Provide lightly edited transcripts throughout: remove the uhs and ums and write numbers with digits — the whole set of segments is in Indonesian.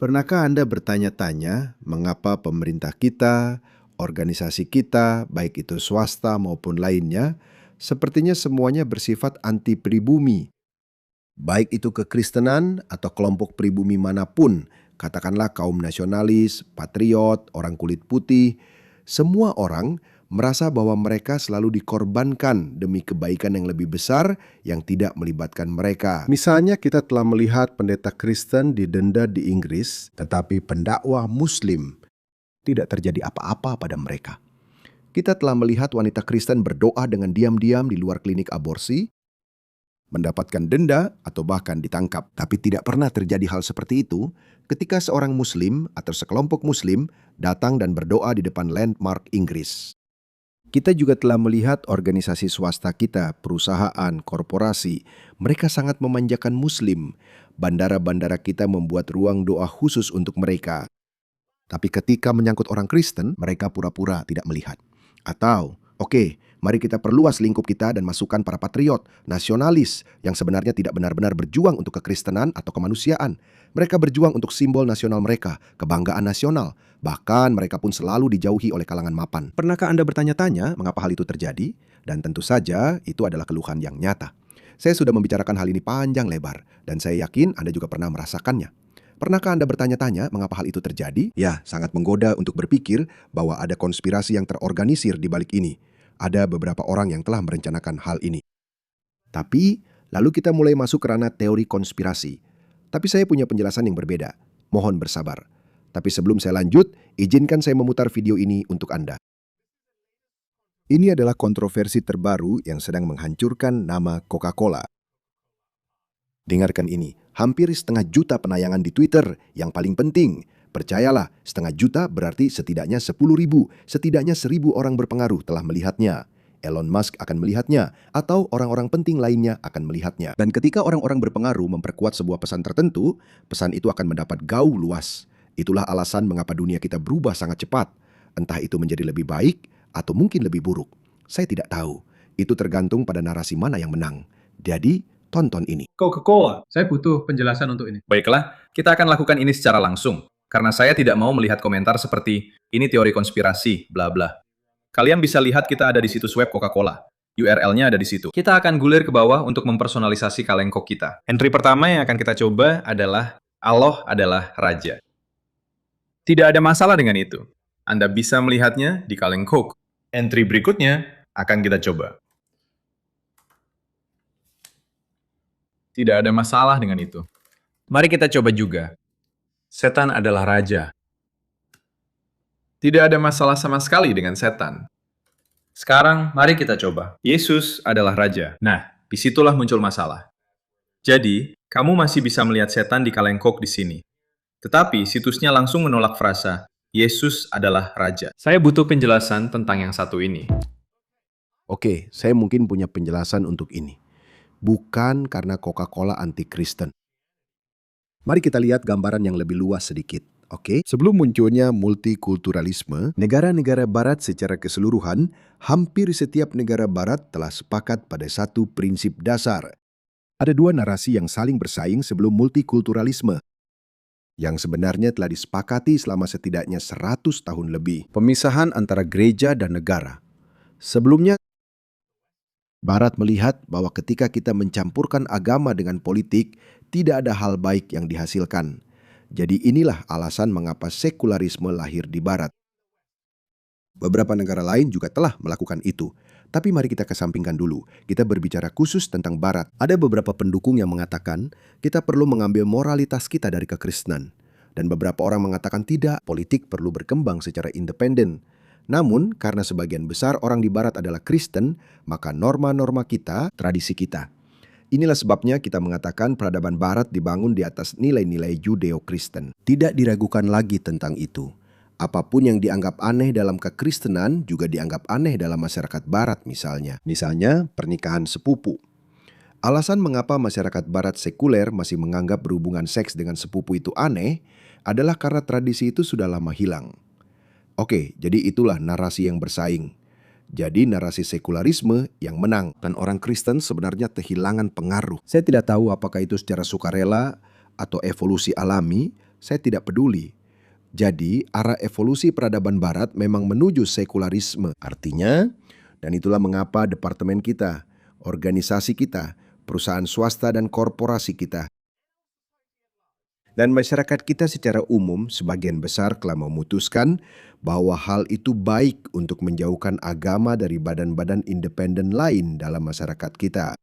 Pernahkah Anda bertanya-tanya mengapa pemerintah kita, organisasi kita, baik itu swasta maupun lainnya, sepertinya semuanya bersifat anti pribumi, baik itu kekristenan atau kelompok pribumi manapun, katakanlah kaum nasionalis, patriot, orang kulit putih, semua orang merasa bahwa mereka selalu dikorbankan demi kebaikan yang lebih besar yang tidak melibatkan mereka. Misalnya kita telah melihat pendeta Kristen didenda di Inggris, tetapi pendakwah Muslim tidak terjadi apa-apa pada mereka. Kita telah melihat wanita Kristen berdoa dengan diam-diam di luar klinik aborsi, mendapatkan denda atau bahkan ditangkap. Tapi tidak pernah terjadi hal seperti itu ketika seorang Muslim atau sekelompok Muslim datang dan berdoa di depan landmark Inggris. Kita juga telah melihat organisasi swasta kita, perusahaan, korporasi, mereka sangat memanjakan Muslim. Bandara-bandara kita membuat ruang doa khusus untuk mereka. Tapi ketika menyangkut orang Kristen, mereka pura-pura tidak melihat. Atau, oke, mari kita perluas lingkup kita dan masukkan para patriot, nasionalis, yang sebenarnya tidak benar-benar berjuang untuk kekristenan atau kemanusiaan. Mereka berjuang untuk simbol nasional mereka, kebanggaan nasional. Bahkan mereka pun selalu dijauhi oleh kalangan mapan. Pernahkah Anda bertanya-tanya mengapa hal itu terjadi? Dan tentu saja itu adalah keluhan yang nyata. Saya sudah membicarakan hal ini panjang lebar, dan saya yakin Anda juga pernah merasakannya. Pernahkah Anda bertanya-tanya mengapa hal itu terjadi? Ya, sangat menggoda untuk berpikir bahwa ada konspirasi yang terorganisir di balik ini. Ada beberapa orang yang telah merencanakan hal ini. Tapi, lalu kita mulai masuk ke ranah teori konspirasi. Tapi saya punya penjelasan yang berbeda. Mohon bersabar. Tapi sebelum saya lanjut, izinkan saya memutar video ini untuk Anda. Ini adalah kontroversi terbaru yang sedang menghancurkan nama Coca-Cola. Dengarkan ini, hampir 1,5 juta penayangan di Twitter. Yang paling penting, percayalah, 1,5 juta berarti setidaknya 10.000, setidaknya 1.000 orang berpengaruh telah melihatnya. Elon Musk akan melihatnya, atau orang-orang penting lainnya akan melihatnya. Dan ketika orang-orang berpengaruh memperkuat sebuah pesan tertentu, pesan itu akan mendapat gaung luas. Itulah alasan mengapa dunia kita berubah sangat cepat. Entah itu menjadi lebih baik, atau mungkin lebih buruk. Saya tidak tahu. Itu tergantung pada narasi mana yang menang. Jadi, tonton ini. Coca-Cola. Saya butuh penjelasan untuk ini. Baiklah, kita akan lakukan ini secara langsung. Karena saya tidak mau melihat komentar seperti, ini teori konspirasi, bla bla. Kalian bisa lihat kita ada di situs web Coca-Cola. URL-nya ada di situ. Kita akan gulir ke bawah untuk mempersonalisasi kaleng Coke kita. Entry pertama yang akan kita coba adalah, Allah adalah Raja. Tidak ada masalah dengan itu. Anda bisa melihatnya di kaleng Coke. Entry berikutnya akan kita coba. Tidak ada masalah dengan itu. Mari kita coba juga. Setan adalah raja. Tidak ada masalah sama sekali dengan setan. Sekarang, mari kita coba. Yesus adalah raja. Nah, disitulah muncul masalah. Jadi, kamu masih bisa melihat setan di kaleng Coke di sini. Tetapi, situsnya langsung menolak frasa, Yesus adalah raja. Saya butuh penjelasan tentang yang satu ini. Oke, saya mungkin punya penjelasan untuk ini. Bukan karena Coca-Cola anti-Kristen. Mari kita lihat gambaran yang lebih luas sedikit. Oke, sebelum munculnya multikulturalisme, negara-negara barat secara keseluruhan, hampir setiap negara barat telah sepakat pada satu prinsip dasar. Ada dua narasi yang saling bersaing sebelum multikulturalisme, yang sebenarnya telah disepakati selama setidaknya 100 tahun lebih. Pemisahan antara gereja dan negara. Sebelumnya, Barat melihat bahwa ketika kita mencampurkan agama dengan politik, tidak ada hal baik yang dihasilkan. Jadi inilah alasan mengapa sekularisme lahir di Barat. Beberapa negara lain juga telah melakukan itu. Tapi mari kita kesampingkan dulu. Kita berbicara khusus tentang Barat. Ada beberapa pendukung yang mengatakan kita perlu mengambil moralitas kita dari kekristenan. Dan beberapa orang mengatakan tidak, politik perlu berkembang secara independen. Namun, karena sebagian besar orang di Barat adalah Kristen, maka norma-norma kita, tradisi kita. Inilah sebabnya kita mengatakan peradaban Barat dibangun di atas nilai-nilai Judeo-Kristen. Tidak diragukan lagi tentang itu. Apapun yang dianggap aneh dalam kekristenan juga dianggap aneh dalam masyarakat Barat misalnya. Misalnya, pernikahan sepupu. Alasan mengapa masyarakat Barat sekuler masih menganggap berhubungan seks dengan sepupu itu aneh adalah karena tradisi itu sudah lama hilang. Oke, jadi itulah narasi yang bersaing. Jadi narasi sekularisme yang menang dan orang Kristen sebenarnya kehilangan pengaruh. Saya tidak tahu apakah itu secara sukarela atau evolusi alami. Saya tidak peduli. Jadi, arah evolusi peradaban barat memang menuju sekularisme. Artinya, dan itulah mengapa departemen kita, organisasi kita, perusahaan swasta dan korporasi kita, dan masyarakat kita secara umum sebagian besar telah memutuskan bahwa hal itu baik untuk menjauhkan agama dari badan-badan independen lain dalam masyarakat kita.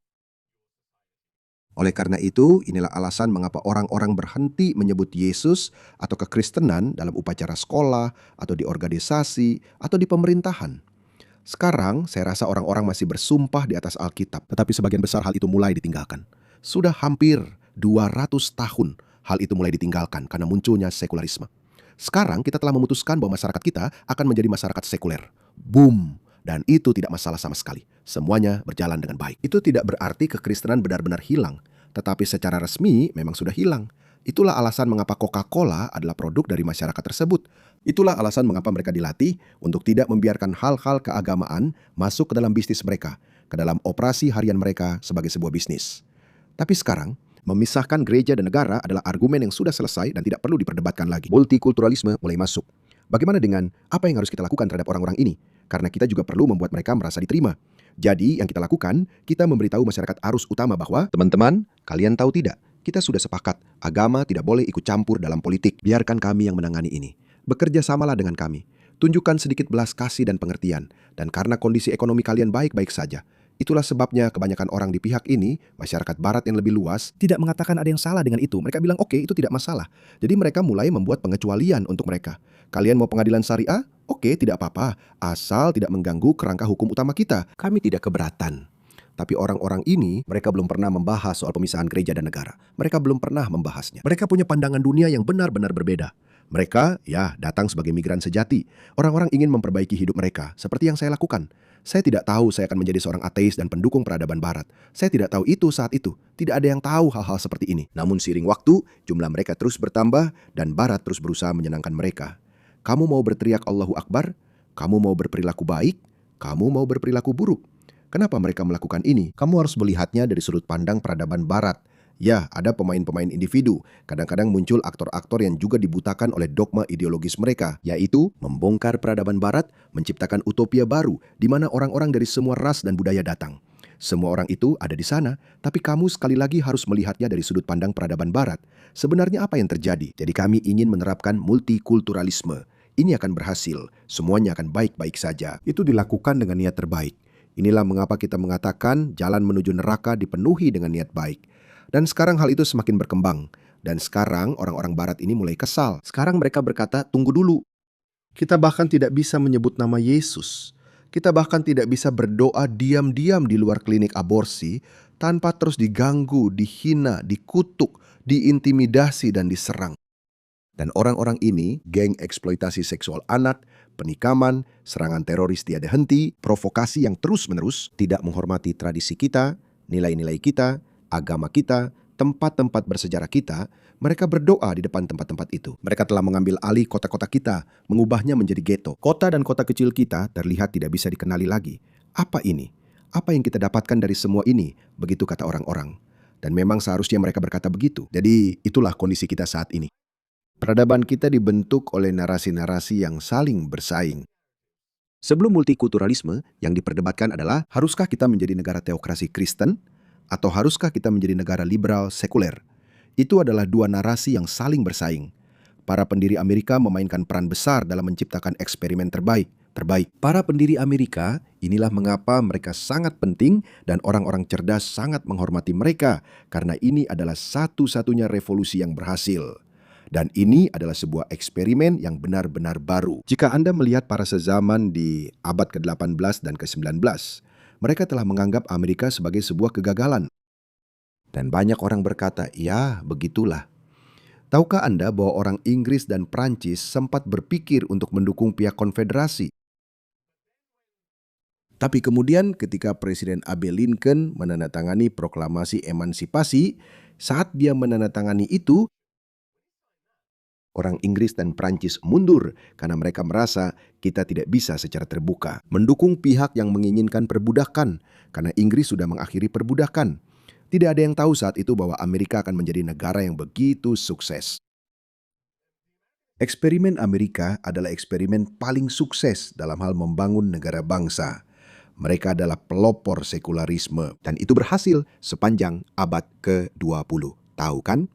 Oleh karena itu, inilah alasan mengapa orang-orang berhenti menyebut Yesus atau kekristenan dalam upacara sekolah, atau di organisasi, atau di pemerintahan. Sekarang, saya rasa orang-orang masih bersumpah di atas Alkitab, tetapi sebagian besar hal itu mulai ditinggalkan. Sudah hampir 200 tahun hal itu mulai ditinggalkan karena munculnya sekularisme. Sekarang kita telah memutuskan bahwa masyarakat kita akan menjadi masyarakat sekuler. Boom! Dan itu tidak masalah sama sekali. Semuanya berjalan dengan baik. Itu tidak berarti kekristenan benar-benar hilang, tetapi secara resmi memang sudah hilang. Itulah alasan mengapa Coca-Cola adalah produk dari masyarakat tersebut. Itulah alasan mengapa mereka dilatih untuk tidak membiarkan hal-hal keagamaan masuk ke dalam bisnis mereka, ke dalam operasi harian mereka sebagai sebuah bisnis. Tapi sekarang, memisahkan gereja dan negara adalah argumen yang sudah selesai dan tidak perlu diperdebatkan lagi. Multikulturalisme mulai masuk. Bagaimana dengan apa yang harus kita lakukan terhadap orang-orang ini? Karena kita juga perlu membuat mereka merasa diterima. Jadi, yang kita lakukan, kita memberitahu masyarakat arus utama bahwa, teman-teman, kalian tahu tidak, kita sudah sepakat, agama tidak boleh ikut campur dalam politik. Biarkan kami yang menangani ini. Bekerja samalah dengan kami. Tunjukkan sedikit belas kasih dan pengertian. Dan karena kondisi ekonomi kalian baik-baik saja. Itulah sebabnya kebanyakan orang di pihak ini, masyarakat barat yang lebih luas, tidak mengatakan ada yang salah dengan itu. Mereka bilang, oke, itu tidak masalah. Jadi mereka mulai membuat pengecualian untuk mereka. Kalian mau pengadilan syariah? Oke, tidak apa-apa. Asal tidak mengganggu kerangka hukum utama kita. Kami tidak keberatan. Tapi orang-orang ini, mereka belum pernah membahas soal pemisahan gereja dan negara. Mereka belum pernah membahasnya. Mereka punya pandangan dunia yang benar-benar berbeda. Mereka, datang sebagai migran sejati. Orang-orang ingin memperbaiki hidup mereka, seperti yang saya lakukan. Saya tidak tahu saya akan menjadi seorang ateis dan pendukung peradaban barat. Saya tidak tahu itu saat itu. Tidak ada yang tahu hal-hal seperti ini. Namun seiring waktu, jumlah mereka terus bertambah dan barat terus berusaha menyenangkan mereka. Kamu mau berteriak Allahu Akbar? Kamu mau berperilaku baik? Kamu mau berperilaku buruk? Kenapa mereka melakukan ini? Kamu harus melihatnya dari sudut pandang peradaban barat. Ya, ada pemain-pemain individu. Kadang-kadang muncul aktor-aktor yang juga dibutakan oleh dogma ideologis mereka, yaitu membongkar peradaban barat, menciptakan utopia baru, di mana orang-orang dari semua ras dan budaya datang. Semua orang itu ada di sana, tapi kamu sekali lagi harus melihatnya dari sudut pandang peradaban barat. Sebenarnya apa yang terjadi? Jadi kami ingin menerapkan multikulturalisme. Ini akan berhasil, semuanya akan baik-baik saja. Itu dilakukan dengan niat terbaik. Inilah mengapa kita mengatakan jalan menuju neraka dipenuhi dengan niat baik. Dan sekarang hal itu semakin berkembang. Dan sekarang orang-orang barat ini mulai kesal. Sekarang mereka berkata, tunggu dulu. Kita bahkan tidak bisa menyebut nama Yesus. Kita bahkan tidak bisa berdoa diam-diam di luar klinik aborsi tanpa terus diganggu, dihina, dikutuk, diintimidasi, dan diserang. Dan orang-orang ini, geng eksploitasi seksual anak, penikaman, serangan teroris tiada henti, provokasi yang terus-menerus, tidak menghormati tradisi kita, nilai-nilai kita, agama kita, tempat-tempat bersejarah kita, mereka berdoa di depan tempat-tempat itu. Mereka telah mengambil alih kota-kota kita, mengubahnya menjadi ghetto. Kota dan kota kecil kita terlihat tidak bisa dikenali lagi. Apa ini? Apa yang kita dapatkan dari semua ini? Begitu kata orang-orang. Dan memang seharusnya mereka berkata begitu. Jadi itulah kondisi kita saat ini. Peradaban kita dibentuk oleh narasi-narasi yang saling bersaing. Sebelum multikulturalisme, yang diperdebatkan adalah, haruskah kita menjadi negara teokrasi Kristen? Atau haruskah kita menjadi negara liberal sekuler? Itu adalah dua narasi yang saling bersaing. Para pendiri Amerika memainkan peran besar dalam menciptakan eksperimen terbaik. Para pendiri Amerika, inilah mengapa mereka sangat penting dan orang-orang cerdas sangat menghormati mereka, karena ini adalah satu-satunya revolusi yang berhasil. Dan ini adalah sebuah eksperimen yang benar-benar baru. Jika Anda melihat para sezaman di abad ke-18 dan ke-19, mereka telah menganggap Amerika sebagai sebuah kegagalan. Dan banyak orang berkata, ya begitulah. Tahukah Anda bahwa orang Inggris dan Prancis sempat berpikir untuk mendukung pihak konfederasi? Tapi kemudian ketika Presiden Abe Lincoln menandatangani proklamasi emansipasi, saat dia menandatangani itu, orang Inggris dan Prancis mundur karena mereka merasa kita tidak bisa secara terbuka mendukung pihak yang menginginkan perbudakan karena Inggris sudah mengakhiri perbudakan. Tidak ada yang tahu saat itu bahwa Amerika akan menjadi negara yang begitu sukses. Eksperimen Amerika adalah eksperimen paling sukses dalam hal membangun negara bangsa. Mereka adalah pelopor sekularisme dan itu berhasil sepanjang abad ke-20. Tahu kan?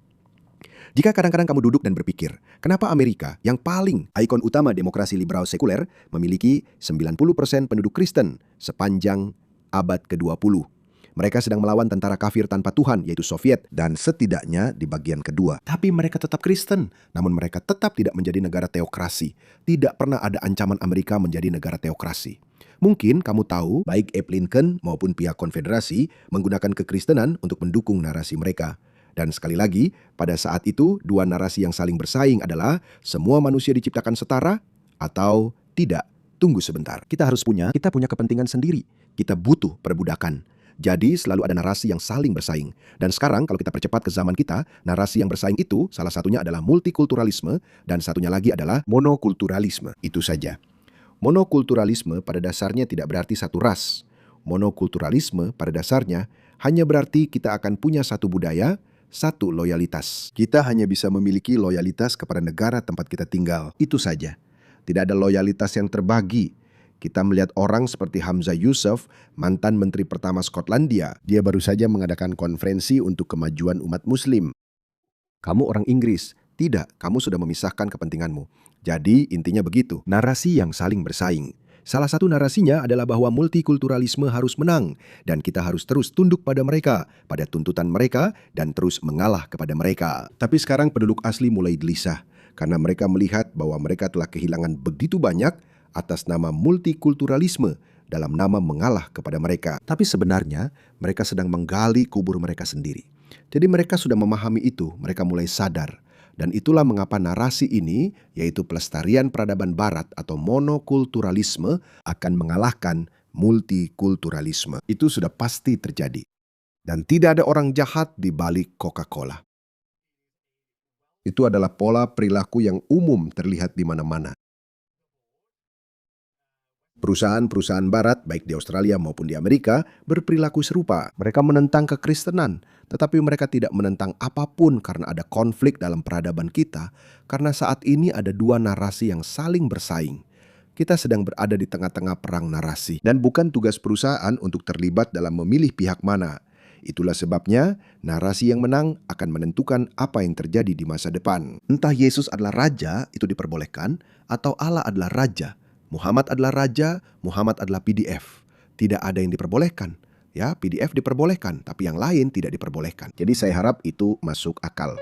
Jika kadang-kadang kamu duduk dan berpikir, kenapa Amerika yang paling ikon utama demokrasi liberal sekuler memiliki 90% penduduk Kristen sepanjang abad ke-20? Mereka sedang melawan tentara kafir tanpa Tuhan, yaitu Soviet, dan setidaknya di bagian kedua. Tapi mereka tetap Kristen, namun mereka tetap tidak menjadi negara teokrasi. Tidak pernah ada ancaman Amerika menjadi negara teokrasi. Mungkin kamu tahu, baik Abe Lincoln maupun pihak konfederasi menggunakan kekristenan untuk mendukung narasi mereka. Dan sekali lagi, pada saat itu, dua narasi yang saling bersaing adalah semua manusia diciptakan setara atau tidak. Tunggu sebentar, kita punya kepentingan sendiri. Kita butuh perbudakan. Jadi selalu ada narasi yang saling bersaing. Dan sekarang kalau kita percepat ke zaman kita, narasi yang bersaing itu salah satunya adalah multikulturalisme dan satunya lagi adalah monokulturalisme. Itu saja. Monokulturalisme pada dasarnya tidak berarti satu ras. Monokulturalisme pada dasarnya hanya berarti kita akan punya satu budaya, satu loyalitas. Kita hanya bisa memiliki loyalitas kepada negara tempat kita tinggal. Itu saja. Tidak ada loyalitas yang terbagi. Kita melihat orang seperti Hamzah Yusuf, mantan Menteri Pertama Skotlandia. Dia baru saja mengadakan konferensi untuk kemajuan umat Muslim. Kamu orang Inggris. Tidak, kamu sudah memisahkan kepentinganmu. Jadi intinya begitu, narasi yang saling bersaing. Salah satu narasinya adalah bahwa multikulturalisme harus menang dan kita harus terus tunduk pada mereka, pada tuntutan mereka dan terus mengalah kepada mereka. Tapi sekarang penduduk asli mulai gelisah karena mereka melihat bahwa mereka telah kehilangan begitu banyak atas nama multikulturalisme dalam nama mengalah kepada mereka. Tapi sebenarnya mereka sedang menggali kubur mereka sendiri. Jadi mereka sudah memahami itu, mereka mulai sadar. Dan itulah mengapa narasi ini, yaitu pelestarian peradaban barat atau monokulturalisme, akan mengalahkan multikulturalisme. Itu sudah pasti terjadi. Dan tidak ada orang jahat di balik Coca-Cola. Itu adalah pola perilaku yang umum terlihat di mana-mana. Perusahaan-perusahaan barat, baik di Australia maupun di Amerika, berperilaku serupa. Mereka menentang kekristenan, tetapi mereka tidak menentang apapun karena ada konflik dalam peradaban kita, karena saat ini ada dua narasi yang saling bersaing. Kita sedang berada di tengah-tengah perang narasi, dan bukan tugas perusahaan untuk terlibat dalam memilih pihak mana. Itulah sebabnya, narasi yang menang akan menentukan apa yang terjadi di masa depan. Entah Yesus adalah raja, itu diperbolehkan, atau Allah adalah raja. Muhammad adalah raja, Muhammad adalah PDF. Tidak ada yang diperbolehkan. Ya, PDF diperbolehkan, tapi yang lain tidak diperbolehkan. Jadi saya harap itu masuk akal.